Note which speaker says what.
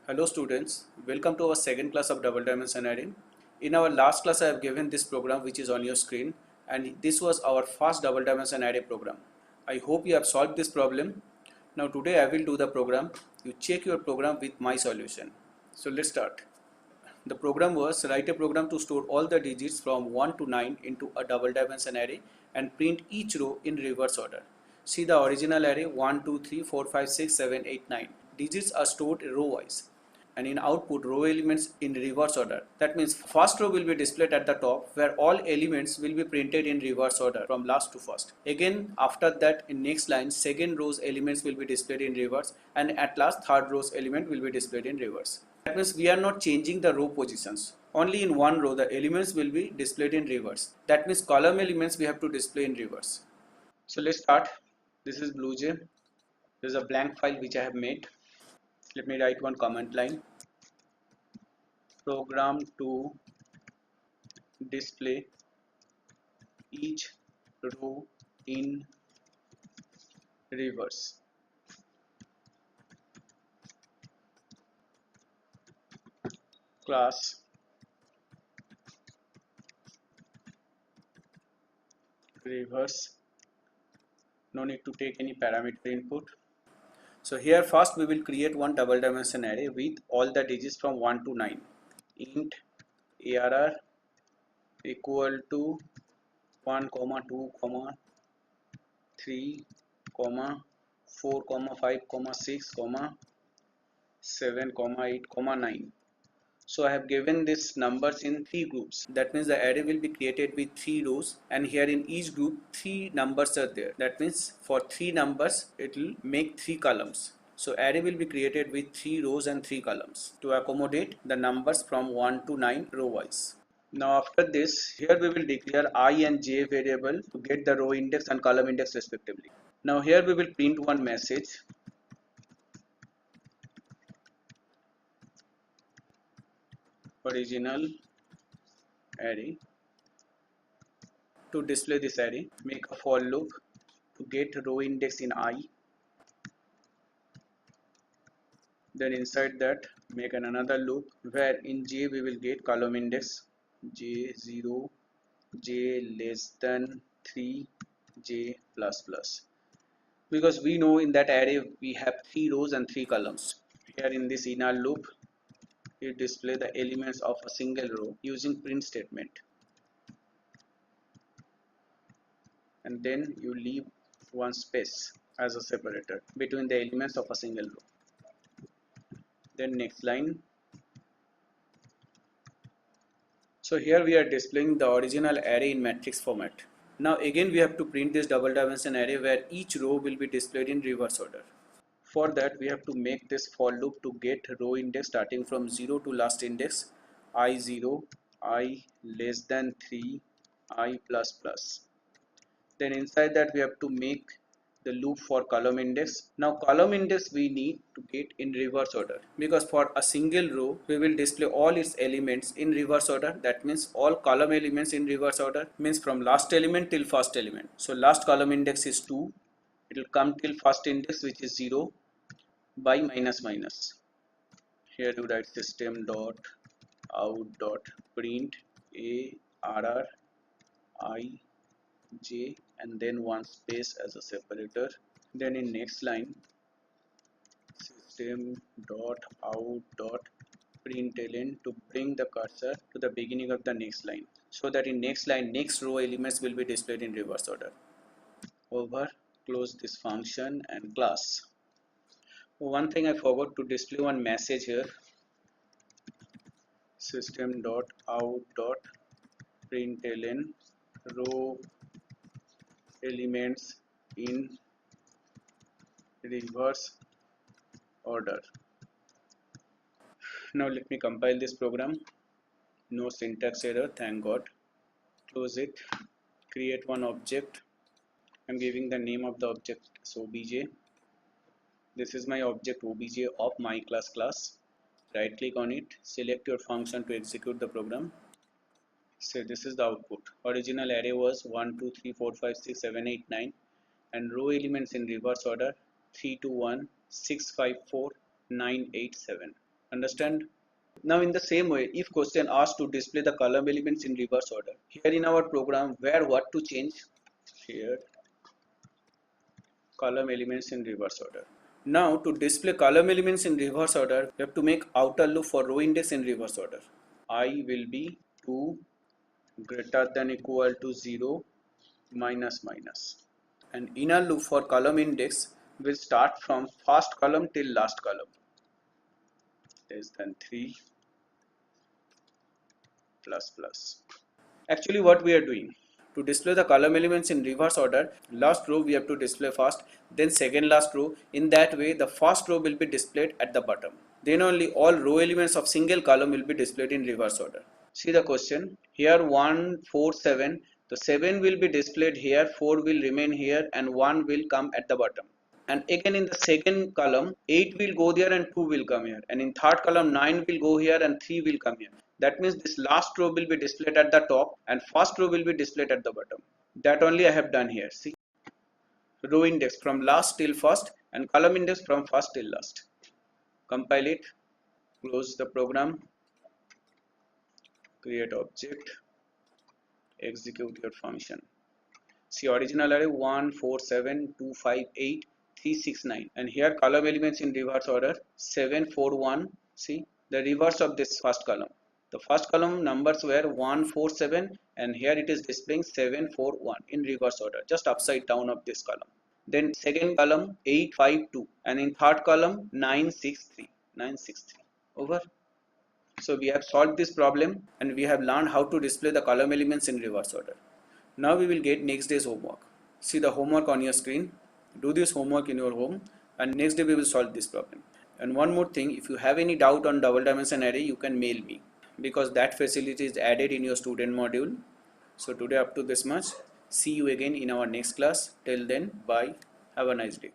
Speaker 1: Hello students, welcome to our second class of double dimension array. In our last class I have given this program which is on your screen, and this was our first double dimension array program. I hope you have solved this problem. Now today I will do the program. You check your program with my solution. So let's start. The program was write a program to store all the digits from 1 to 9 into a double dimension array and print each row in reverse order. See the original array 1, 2, 3, 4, 5, 6, 7, 8, 9. Digits are stored row wise and in output row elements in reverse order. That means first row will be displayed at the top where all elements will be printed in reverse order from last to first. Again after that in next line second row's elements will be displayed in reverse and at last third row's element will be displayed in reverse. That means we are not changing the row positions. Only in one row the elements will be displayed in reverse. That means column elements we have to display in reverse. So let's start. This is BlueJ. This is a blank file which I have made. Let me write one comment line. Program to display each row in reverse. Class reverse. No need to take any parameter input. So here first we will create one double dimension array with all the digits from 1 to 9. Int arr equal to 1, 2, 3, 4, 5, 6, 7, 8, 9. So I have given this numbers in three groups. That means the array will be created with three rows, and here in each group three numbers are there. That means for three numbers it will make three columns. So array will be created with three rows and three columns to accommodate the numbers from 1 to 9 row wise. Now after this, here we will declare I and j variable to get the row index and column index respectively. Now here we will print one message. Original array. To display this array, make a for loop to get row index in I. Then inside that make another loop where in j we will get column index j0, j less than 3, j plus plus. Because we know in that array we have three rows and three columns. Here in this inner loop you display the elements of a single row using print statement, and then you leave one space as a separator between the elements of a single row. Then next line. So here we are displaying the original array in matrix format. Now again we have to print this double dimension array where each row will be displayed in reverse order. For that we have to make this for loop to get row index starting from 0 to last index I0, I less than 3, I plus plus. Then inside that we have to make the loop for column index. Now column index we need to get in reverse order, because for a single row we will display all its elements in reverse order. That means all column elements in reverse order means from last element till first element. So last column index is 2, it will come till first index which is 0 by minus minus. Here you write system dot out dot print arr I j and then one space as a separator. Then in next line system dot out dot println to bring the cursor to the beginning of the next line, so that in next line next row elements will be displayed in reverse order. Over, close this function and class. One thing I forgot to display one message here. System dot out dot println row elements in reverse order. Now let me compile this program. No syntax error, thank God. Close it. Create one object. I'm giving the name of the object as obj. This is my object obj of my class. Right click on it, select your function to execute the program. So this is the output. Original array was 1, 2, 3, 4, 5, 6, 7, 8, 9, and row elements in reverse order 3, 2, 1, 6, 5, 4, 9, 8, 7. Understand? Now in the same way, if question asks to display the column elements in reverse order, here in our program where what to change, here column elements in reverse order. Now to display column elements in reverse order, we have to make outer loop for row index in reverse order. I will be 2 greater than equal to 0 minus minus. And inner loop for column index will start from first column till last column. Less than 3 plus plus. Actually what we are doing, to display the column elements in reverse order, last row we have to display first, then second last row. In that way the first row will be displayed at the bottom. Then only all row elements of single column will be displayed in reverse order. See the question, here 1, 4, 7, the 7 will be displayed here, 4 will remain here and 1 will come at the bottom. And again in the second column 8 will go there and 2 will come here, and in third column 9 will go here and 3 will come here. That means this last row will be displayed at the top and first row will be displayed at the bottom. That only I have done here. See, row index from last till first and column index from first till last. Compile it, close the program, create object, execute your function. See, original array 1, 4, 7, 2, 5, 8, 3, 6, 9, and here column elements in reverse order 7, 4, 1. See the reverse of this first column. The first column numbers were 1, 4, 7, and here it is displaying 7, 4, 1 in reverse order, just upside down of this column. Then second column 8, 5, 2, and in third column 9, 6, 3, 9, 6, 3. Over. So we have solved this problem and we have learned how to display the column elements in reverse order. Now we will get next day's homework. See the homework on your screen. Do this homework in your home and next day we will solve this problem. And one more thing, if you have any doubt on double dimension array, you can mail me, because that facility is added in your student module. So today up to this much. See you again in our next class. Till then, bye. Have a nice day.